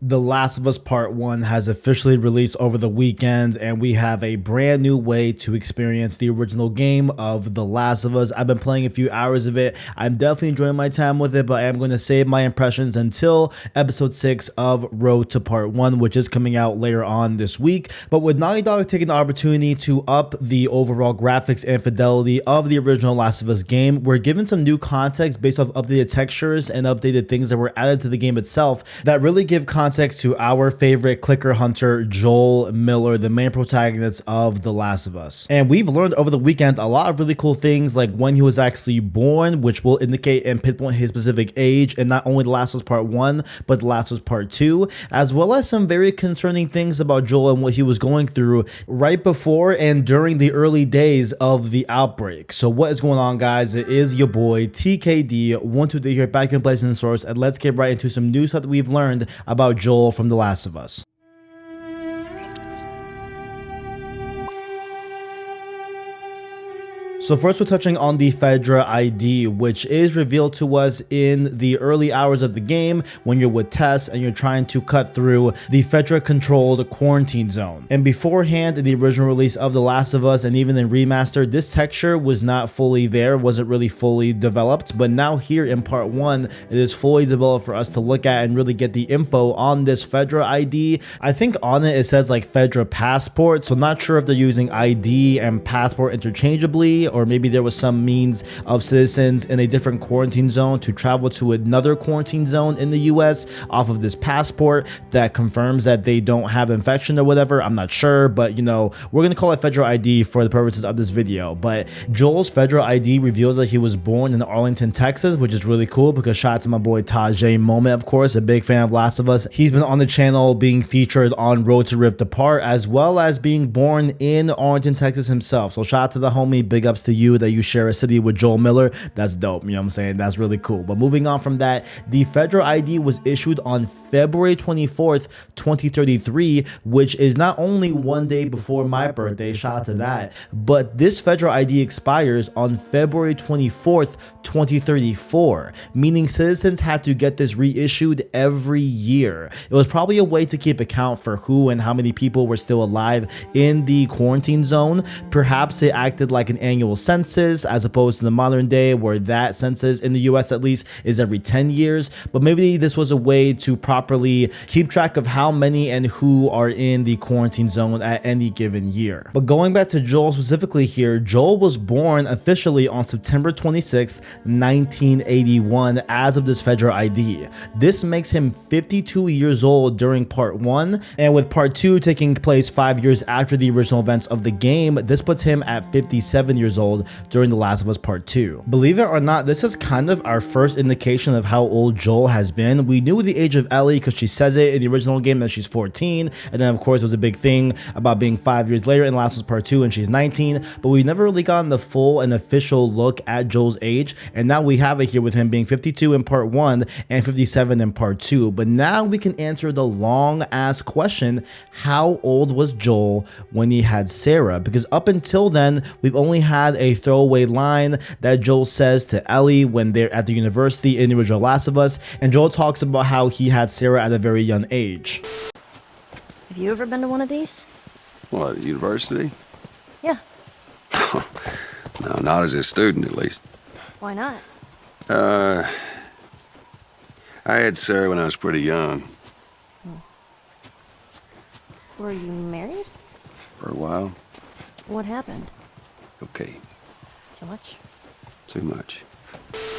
The Last of Us Part 1 has officially released over the weekend, and we have a brand new way to experience the original game of The Last of Us. I've been playing a few hours of it. I'm definitely enjoying my time with it, but I am going to save my impressions until episode 6 of Road to Part 1, which is coming out later on this week. But with Naughty Dog taking the opportunity to up the overall graphics and fidelity of the original Last of Us game, we're given some new context based off updated textures and updated things that were added to the game itself that really give context to our favorite clicker hunter, Joel Miller, the main protagonist of The Last of Us. And we've learned over the weekend a lot of really cool things, like when he was actually born, which will indicate and pinpoint his specific age, and not only The Last of Us Part 1, but The Last of Us Part 2, as well as some very concerning things about Joel and what he was going through right before and during the early days of the outbreak. So what is going on, guys? It is your boy TKD123 here, back in Place in Source, and let's get right into some news that we've learned about Joel from The Last of Us. So first, we're touching on the FEDRA ID, which is revealed to us in the early hours of the game when you're with Tess and you're trying to cut through the FEDRA-controlled quarantine zone. And beforehand, in the original release of The Last of Us and even in Remastered, this texture was not fully there, wasn't really fully developed, but now here in Part 1, it is fully developed for us to look at and really get the info on this FEDRA ID. I think on it says like FEDRA Passport, so not sure if they're using ID and Passport interchangeably, or maybe there was some means of citizens in a different quarantine zone to travel to another quarantine zone in the US off of this passport that confirms that they don't have infection or whatever. I'm not sure, but you know, we're gonna call it FEDRA ID for the purposes of this video. But Joel's FEDRA ID reveals that he was born in Arlington, Texas, which is really cool because shout out to my boy Tajay Moment, of course, a big fan of Last of Us. He's been on the channel being featured on Road to Rift Apart, as well as being born in Arlington, Texas himself. So shout out to the homie, big ups to you that you share a city with Joel Miller. That's dope, you know what I'm saying? That's really cool. But moving on from that, the FEDRA ID was issued on February 24th, 2033, which is not only one day before my birthday, shout out to that, but this FEDRA ID expires on February 24th, 2034, meaning citizens had to get this reissued every year. It was probably a way to keep account for who and how many people were still alive in the quarantine zone. Perhaps it acted like an annual census as opposed to the modern day where that census in the US at least is every 10 years. But maybe this was a way to properly keep track of how many and who are in the quarantine zone at any given year. But going back to Joel specifically here, Joel was born officially on September 26th, 1981 as of this FEDRA ID. This makes him 52 years old during Part 1, and with Part 2 taking place 5 years after the original events of the game, this puts him at 57 years old during The Last of Us Part 2. Believe it or not, this is kind of our first indication of how old Joel has been. We knew the age of Ellie because she says it in the original game that she's 14, and then of course it was a big thing about being 5 years later in The Last of Us Part 2 and she's 19, but we've never really gotten the full and official look at Joel's age, and now we have it here with him being 52 in Part 1 and 57 in Part 2. But now we can answer the long ass question, how old was Joel when he had Sarah? Because up until then, we've only had a throwaway line that Joel says to Ellie when they're at the university in the original Last of Us, and Joel talks about how he had Sarah at a very young age. Have you ever been to one of these? What, university? Yeah. No, not as a student at least. Why not? I had Sarah when I was pretty young. Were you married? For a while. What happened? Okay, Too much? too much.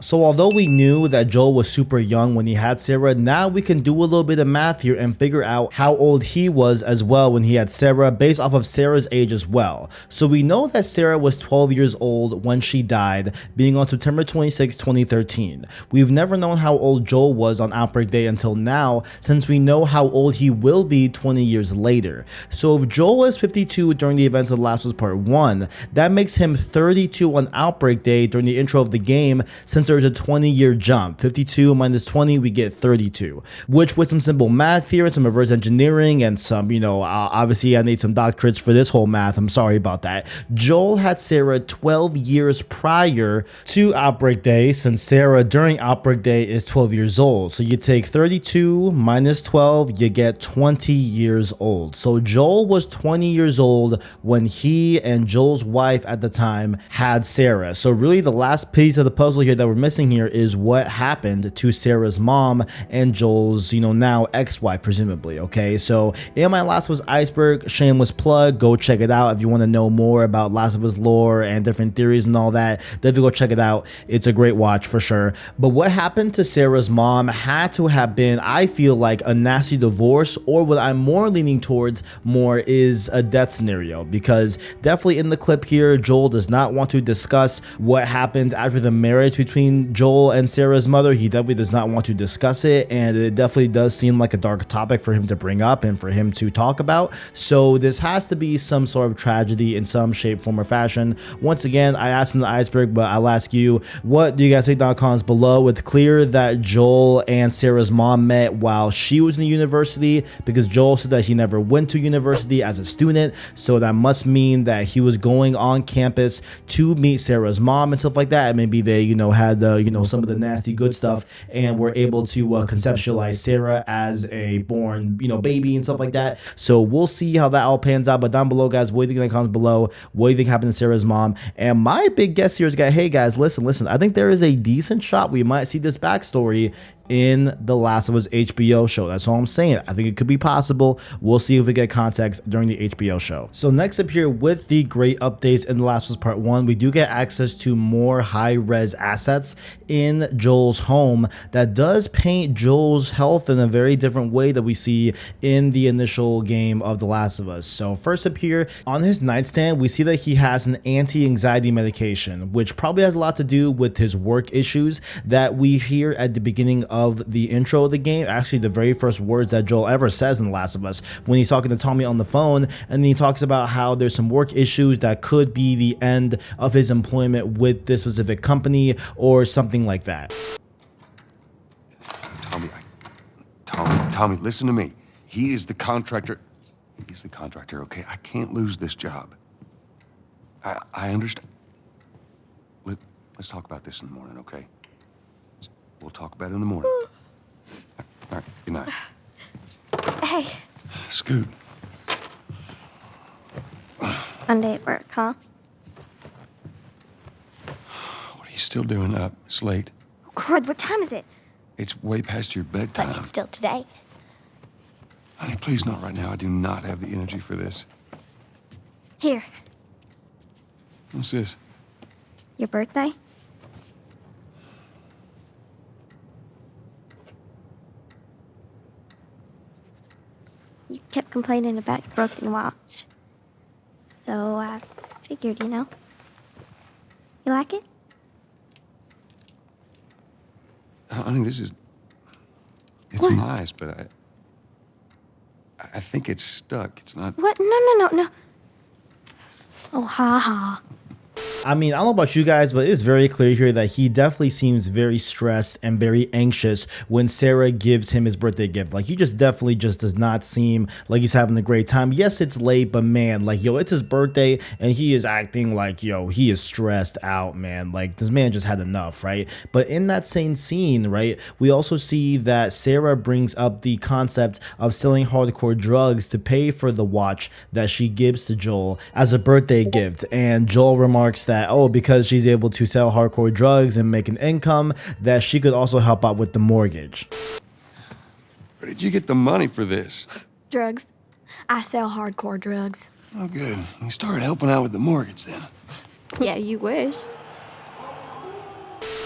So although we knew that Joel was super young when he had Sarah, now we can do a little bit of math here and figure out how old he was as well when he had Sarah based off of Sarah's age as well. So we know that Sarah was 12 years old when she died, being on September 26, 2013. We've never known how old Joel was on Outbreak Day until now, since we know how old he will be 20 years later. So if Joel is 52 during the events of Last of Us Part 1, that makes him 32 on Outbreak Day during the intro of the game, since there's a 20-year jump. 52 minus 20, we get 32, which with some simple math here and some reverse engineering and some, obviously I need some doctorates for this whole math. I'm sorry about that. Joel had Sarah 12 years prior to Outbreak Day, since Sarah during Outbreak Day is 12 years old. So you take 32 minus 12, you get 20 years old. So Joel was 20 years old when he and Joel's wife at the time had Sarah. So really the last piece of the puzzle here that we're missing here is what happened to Sarah's mom and Joel's, now ex-wife, presumably. Okay, so in my Last of Us Iceberg, shameless plug, go check it out if you want to know more about Last of Us lore and different theories and all that. Definitely go check it out. It's a great watch for sure. But what happened to Sarah's mom had to have been, I feel like, a nasty divorce, or what I'm more leaning towards more is a death scenario, because definitely in the clip here, Joel does not want to discuss what happened after the marriage between Joel and Sarah's mother. He definitely does not want to discuss it, and it definitely does seem like a dark topic for him to bring up and for him to talk about. So this has to be some sort of tragedy in some shape, form, or fashion. Once again, I asked in the Iceberg, but I'll ask you, what do you guys think down in the comments below? It's clear that Joel and Sarah's mom met while she was in the university, because Joel said that he never went to university as a student, so that must mean that he was going on campus to meet Sarah's mom and stuff like that. And maybe they, had some of the nasty good stuff and were able to conceptualize Sarah as a born, baby and stuff like that. So we'll see how that all pans out. But down below, guys, what do you think in the comments below? What do you think happened to Sarah's mom? And my big guess here is, hey guys, listen, I think there is a decent shot we might see this backstory in the Last of Us HBO show. That's all I'm saying. I think it could be possible. We'll see if we get context during the HBO show. So next up here, with the great updates in The Last of Us Part 1, we do get access to more high-res assets in Joel's home that does paint Joel's health in a very different way that we see in the initial game of The Last of Us. So first up here, on his nightstand, we see that he has an anti-anxiety medication, which probably has a lot to do with his work issues that we hear at the beginning of the intro of the game. Actually, the very first words that Joel ever says in The Last of Us, when he's talking to Tommy on the phone, and then he talks about how there's some work issues that could be the end of his employment with this specific company or something like that. Tommy, listen to me. He is the contractor. He's the contractor, okay? I can't lose this job. I understand. Let's talk about this in the morning, okay? We'll talk about it in the morning. All right, good night. Hey. Scoot. Monday at work, huh? What are you still doing up? It's late. Oh, crud, what time is it? It's way past your bedtime. But it's still today. Honey, please not right now. I do not have the energy for this. Here. What's this? Your birthday? You kept complaining about your broken watch. So I figured, You like it? Honey, it's What? nice, but I think it's stuck. It's not. What? No. Oh, ha ha. I mean, I don't know about you guys, but it's very clear here that he definitely seems very stressed and very anxious when Sarah gives him his birthday gift. Like, he just definitely just does not seem like he's having a great time. Yes, it's late, but man, like, it's his birthday and he is acting like, he is stressed out, man. Like, this man just had enough, right? But in that same scene, right, we also see that Sarah brings up the concept of selling hardcore drugs to pay for the watch that she gives to Joel as a birthday gift. And Joel remarks that, because she's able to sell hardcore drugs and make an income, that she could also help out with the mortgage. Where did you get the money for this? Drugs. I sell hardcore drugs. Oh, good. You started helping out with the mortgage then. Yeah, you wish.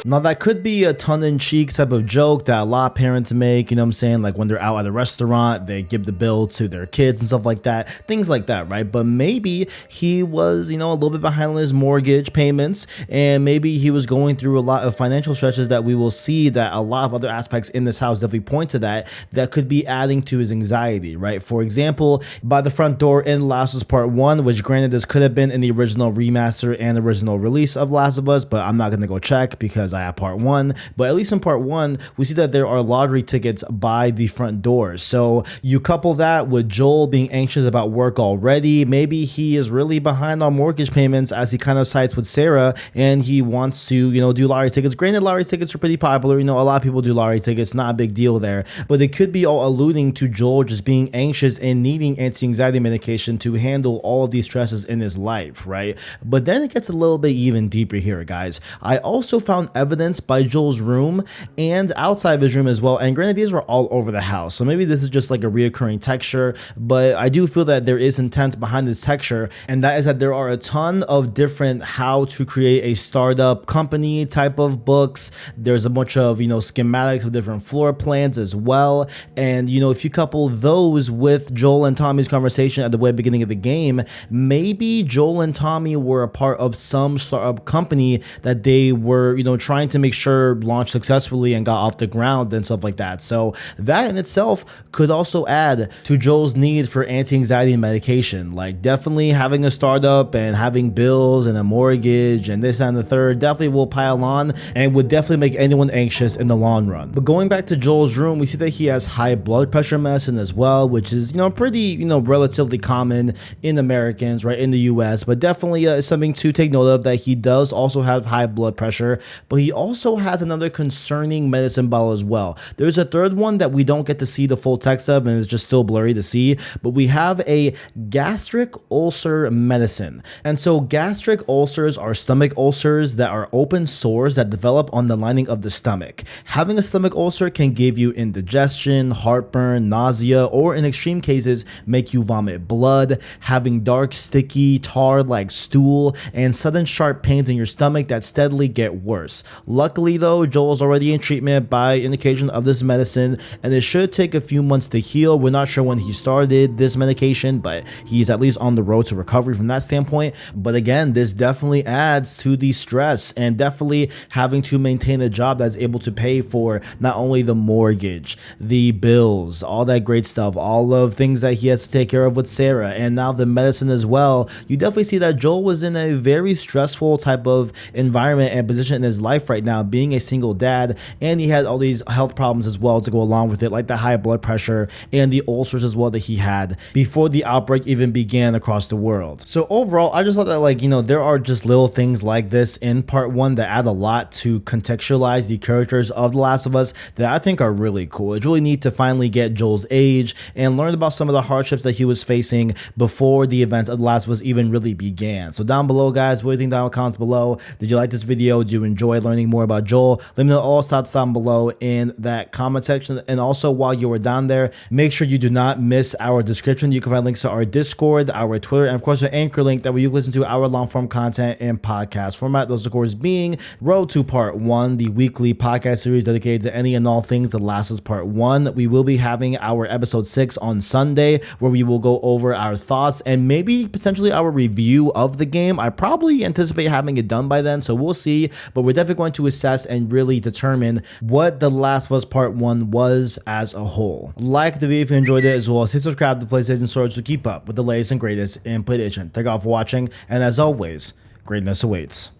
Now, that could be a tongue-in-cheek type of joke that a lot of parents make, like when they're out at a restaurant, they give the bill to their kids and stuff like that, things like that, right? But maybe he was, a little bit behind on his mortgage payments, and maybe he was going through a lot of financial stretches that we will see that a lot of other aspects in this house definitely point to that could be adding to his anxiety, right? For example, by the front door in Last of Us Part 1, which granted this could have been in the original remaster and original release of Last of Us, but I'm not going to go check because because I have part 1, but at least in part 1, we see that there are lottery tickets by the front door. So you couple that with Joel being anxious about work already. Maybe he is really behind on mortgage payments as he kind of sides with Sarah, and he wants to, do lottery tickets. Granted, lottery tickets are pretty popular. A lot of people do lottery tickets, not a big deal there, but it could be all alluding to Joel just being anxious and needing anti-anxiety medication to handle all of these stresses in his life, right? But then it gets a little bit even deeper here, guys. I also found evidence by Joel's room and outside of his room as well, and granted, these were all over the house, so maybe this is just like a reoccurring texture, but I do feel that there is intent behind this texture, and that is that there are a ton of different how to create a startup company type of books. There's a bunch of, schematics of different floor plans as well, and if you couple those with Joel and Tommy's conversation at the very beginning of the game, maybe Joel and Tommy were a part of some startup company that they were, trying to make sure launched successfully and got off the ground and stuff like that. So that in itself could also add to Joel's need for anti-anxiety medication. Like, definitely having a startup and having bills and a mortgage and this and the third definitely will pile on and would definitely make anyone anxious in the long run. But going back to Joel's room, we see that he has high blood pressure medicine as well, which is, pretty, relatively common in Americans, right, in the US, but definitely something to take note of, that he does also have high blood pressure, but he also has another concerning medicine bottle as well. There's a third one that we don't get to see the full text of, and it's just still blurry to see, but we have a gastric ulcer medicine. And so gastric ulcers are stomach ulcers that are open sores that develop on the lining of the stomach. Having a stomach ulcer can give you indigestion, heartburn, nausea, or in extreme cases, make you vomit blood, having dark, sticky, tar-like stool, and sudden sharp pains in your stomach that steadily get worse. Luckily though, Joel's already in treatment by indication of this medicine, and it should take a few months to heal. We're not sure when he started this medication, but he's at least on the road to recovery from that standpoint. But again, this definitely adds to the stress and definitely having to maintain a job that's able to pay for not only the mortgage, the bills, all that great stuff, all of things that he has to take care of with Sarah, and now the medicine as well. You definitely see that Joel was in a very stressful type of environment and position in his life right now, being a single dad, and he had all these health problems as well to go along with it, like the high blood pressure and the ulcers as well that he had before the outbreak even began across the world. So overall, I just thought that there are just little things like this in part 1 that add a lot to contextualize the characters of The Last of Us that I think are really cool. It's really neat to finally get Joel's age and learn about some of the hardships that he was facing before the events of The Last of Us even really began. So down below, guys, what do you think down in the comments below? Did you like this video? Did you enjoy learning more about Joel? Let me know all thoughts down below in that comment section. And also, while you are down there, make sure you do not miss our description. You can find links to our Discord, our Twitter, and of course our Anchor link that where you can listen to our long form content in podcast format. Those of course being Road to Part 1, the weekly podcast series dedicated to any and all things The Last of Us Part 1. We will be having our episode 6 on Sunday, where we will go over our thoughts and maybe potentially our review of the game. I probably anticipate having it done by then, so we'll see, but we're definitely going to assess and really determine what The Last of Us Part 1 was as a whole. Like the video if you enjoyed it, as well as hit subscribe to PlayStation Storage to keep up with the latest and greatest in PlayStation. Thank you all for watching, and as always, greatness awaits.